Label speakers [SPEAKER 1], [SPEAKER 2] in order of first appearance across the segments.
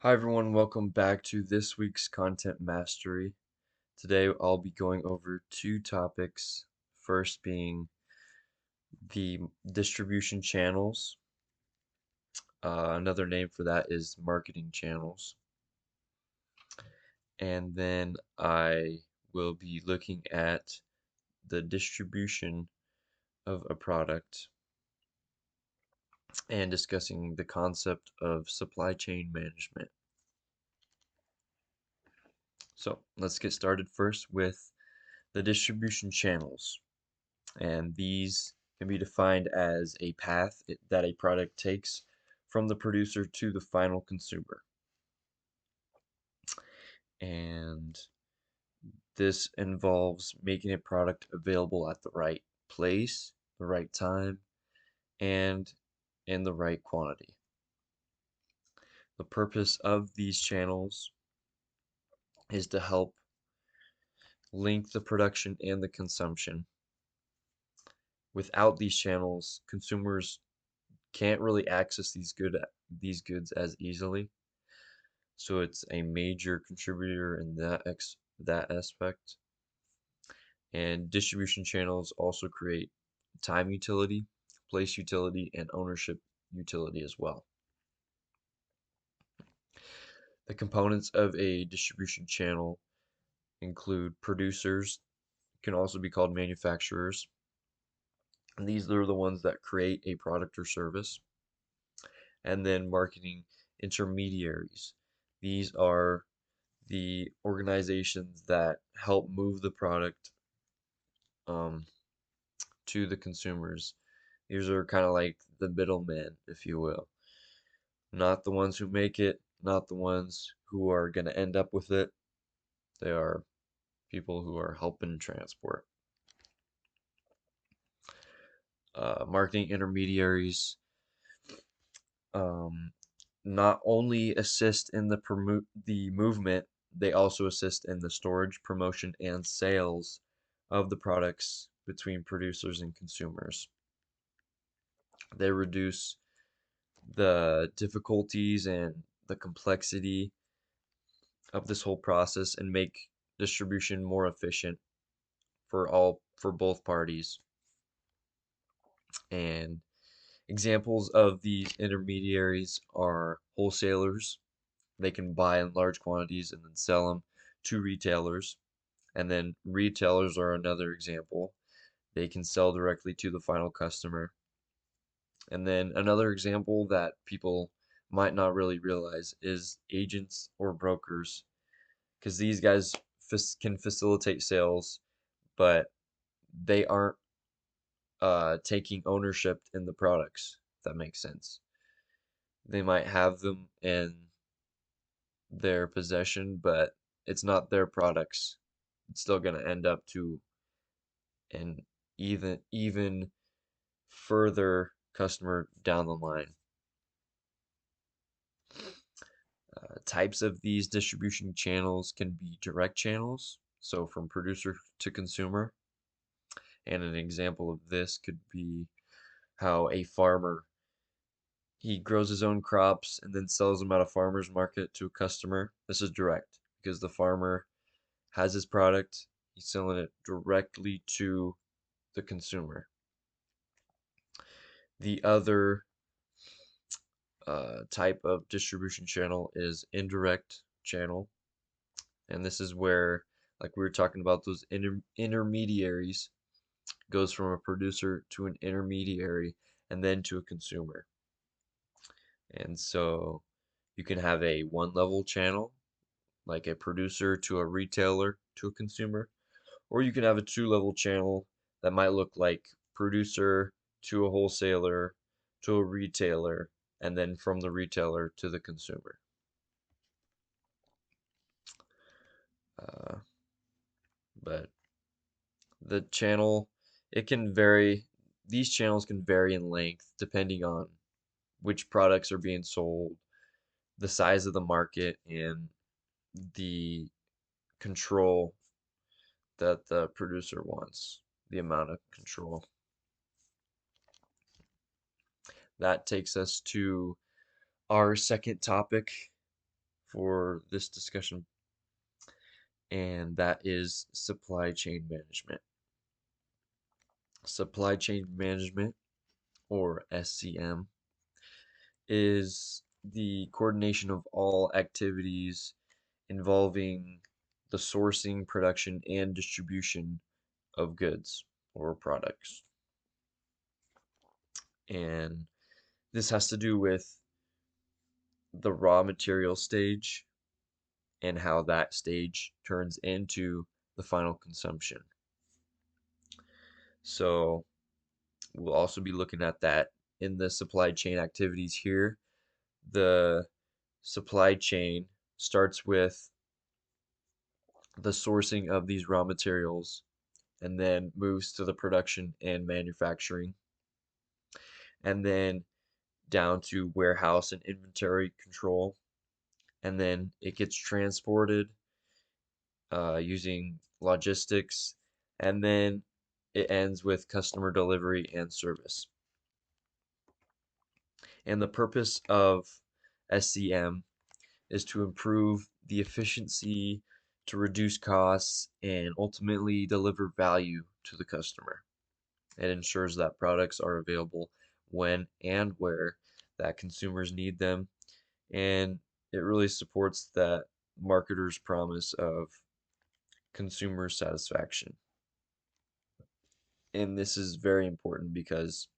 [SPEAKER 1] Hi everyone, welcome back to this week's Content Mastery. Today I'll be going over two topics. First being the distribution channels. Another name for that is marketing channels. And then I will be looking at the distribution of a product and discussing the concept of supply chain management. So let's get started first with the distribution channels. And these can be defined as a path that a product takes from the producer to the final consumer. And this involves making a product available at the right place, the right time, and in the right quantity. The purpose of these channels is to help link the production and the consumption. Without these channels, consumers can't really access these goods as easily. So it's a major contributor in that aspect. And distribution channels also create time utility, place utility, and ownership utility as well. The components of a distribution channel include producers, can also be called manufacturers, and these are the ones that create a product or service. And then marketing intermediaries. These are the organizations that help move the product um, to the consumers. These are kind of like the middlemen, if you will. Not the ones who make it, not the ones who are going to end up with it. They are people who are helping transport. Marketing intermediaries um, not only assist in the movement, they also assist in the storage, promotion, and sales of the products between producers and consumers. They reduce the difficulties and the complexity of this whole process and make distribution more efficient for both parties. And examples of these intermediaries are wholesalers. They can buy in large quantities and then sell them to retailers. And then retailers are another example. They can sell directly to the final customer. And then another example that people might not really realize is agents or brokers, because these guys can facilitate sales, but they aren't taking ownership in the products, if that makes sense. They might have them in their possession, but it's not their products. It's still going to end up to an even further customer down the line. Types of these distribution channels can be direct channels, so from producer to consumer. And an example of this could be how a farmer he grows his own crops and then sells them at a farmer's market to a customer. This is direct because the farmer has his product, he's selling it directly to the consumer. The other type of distribution channel is indirect channel, and this is where, like we were talking about, those intermediaries goes from a producer to an intermediary and then to a consumer. And so you can have a one level channel, like a producer to a retailer to a consumer, or you can have a two level channel that might look like producer to a wholesaler to a retailer, and then from the retailer to the consumer. Uh, but the channel, it can vary. These channels can vary in length depending on which products are being sold, the size of the market, and the control that the producer wants, the amount of control. That takes us to our second topic, for this discussion, and that is supply chain management. Supply chain management, or SCM, is the coordination of all activities involving the sourcing, production, and distribution of goods or products. And this has to do with the raw material stage and how that stage turns into the final consumption. So we'll also be looking at that in the supply chain activities here. The supply chain starts with the sourcing of these raw materials and then moves to the production and manufacturing, and then down to warehouse and inventory control, and then it gets transported using logistics, and then it ends with customer delivery and service. And the purpose of SCM is to improve the efficiency, to reduce costs, and ultimately deliver value to the customer. It ensures that products are available when and where that consumers need them, and it really supports that marketer's promise of consumer satisfaction. And this is very important because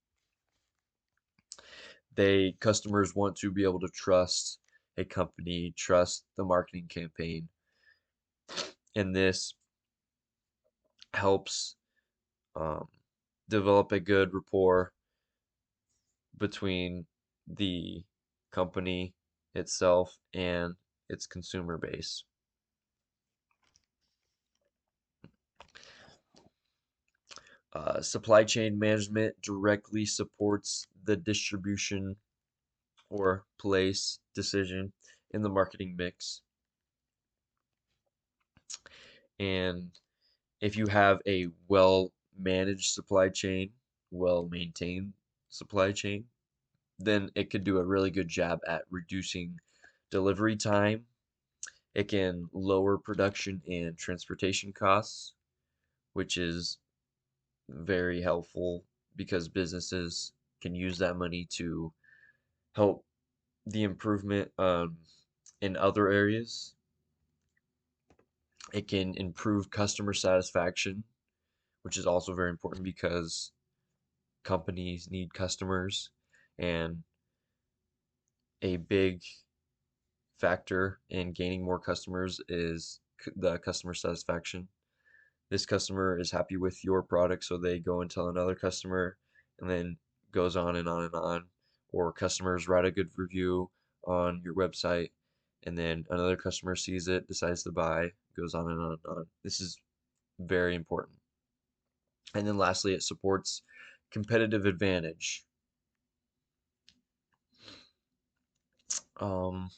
[SPEAKER 1] customers want to be able to trust a company, trust the marketing campaign, and this helps um, develop a good rapport between the company itself and its consumer base. Supply chain management directly supports the distribution or place decision in the marketing mix. And if you have a well managed supply chain, well maintained supply chain, then it could do a really good job at reducing delivery time. It can lower production and transportation costs, which is very helpful because businesses can use that money to help the improvement in other areas. It can improve customer satisfaction, which is also very important because companies need customers, and a big factor in gaining more customers is the customer satisfaction. This customer is happy with your product, so they go and tell another customer, and then goes on and on and on. Or customers write a good review on your website, and then another customer sees it, decides to buy, goes on and on and on. This is very important. And then lastly, it supports competitive advantage. Um,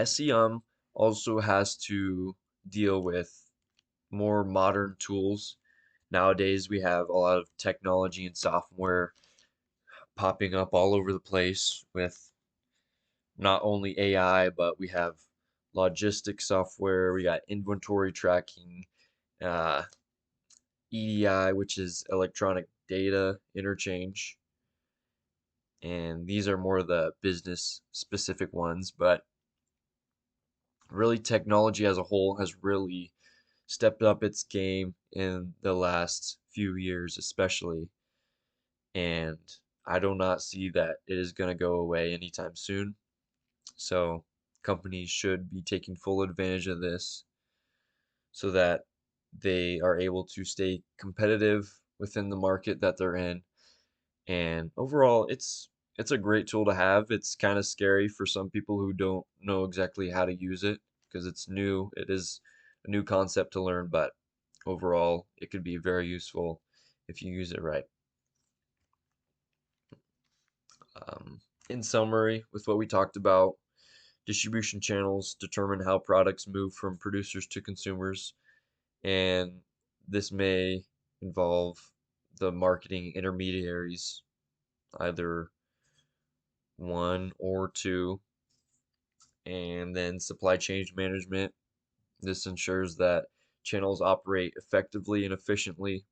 [SPEAKER 1] SEM also has to deal with more modern tools. Nowadays, we have a lot of technology and software popping up all over the place with not only AI, but we have logistics software, we got inventory tracking, uh, EDI, which is electronic data interchange, and these are more the business specific ones, but really technology as a whole has really stepped up its game in the last few years, especially. And I do not see that it is going to go away anytime soon. So companies should be taking full advantage of this so that they are able to stay competitive within the market that they're in. And overall, it's a great tool to have. It's kind of scary for some people who don't know exactly how to use it because it's new. It is a new concept to learn, but overall, it could be very useful if you use it right. Um, in summary, with what we talked about, distribution channels determine how products move from producers to consumers, and this may involve the marketing intermediaries, either one or two, And then supply chain management. This ensures that channels operate effectively and efficiently.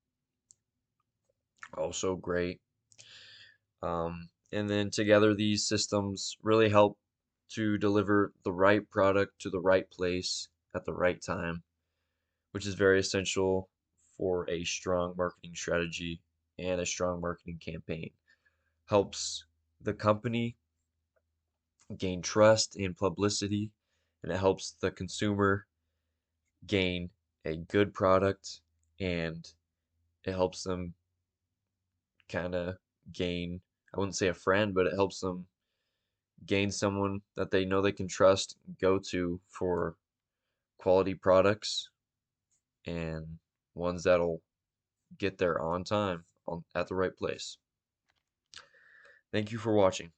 [SPEAKER 1] Also great. And then together, these systems really help to deliver the right product to the right place at the right time, which is very essential for a strong marketing strategy and a strong marketing campaign. Helps the company gain trust and publicity, and it helps the consumer gain a good product, and it helps them kind of gain, I wouldn't say a friend, but it helps them gain someone that they know they can trust, go to for quality products and ones that'll get there on time at the right place. Thank you for watching.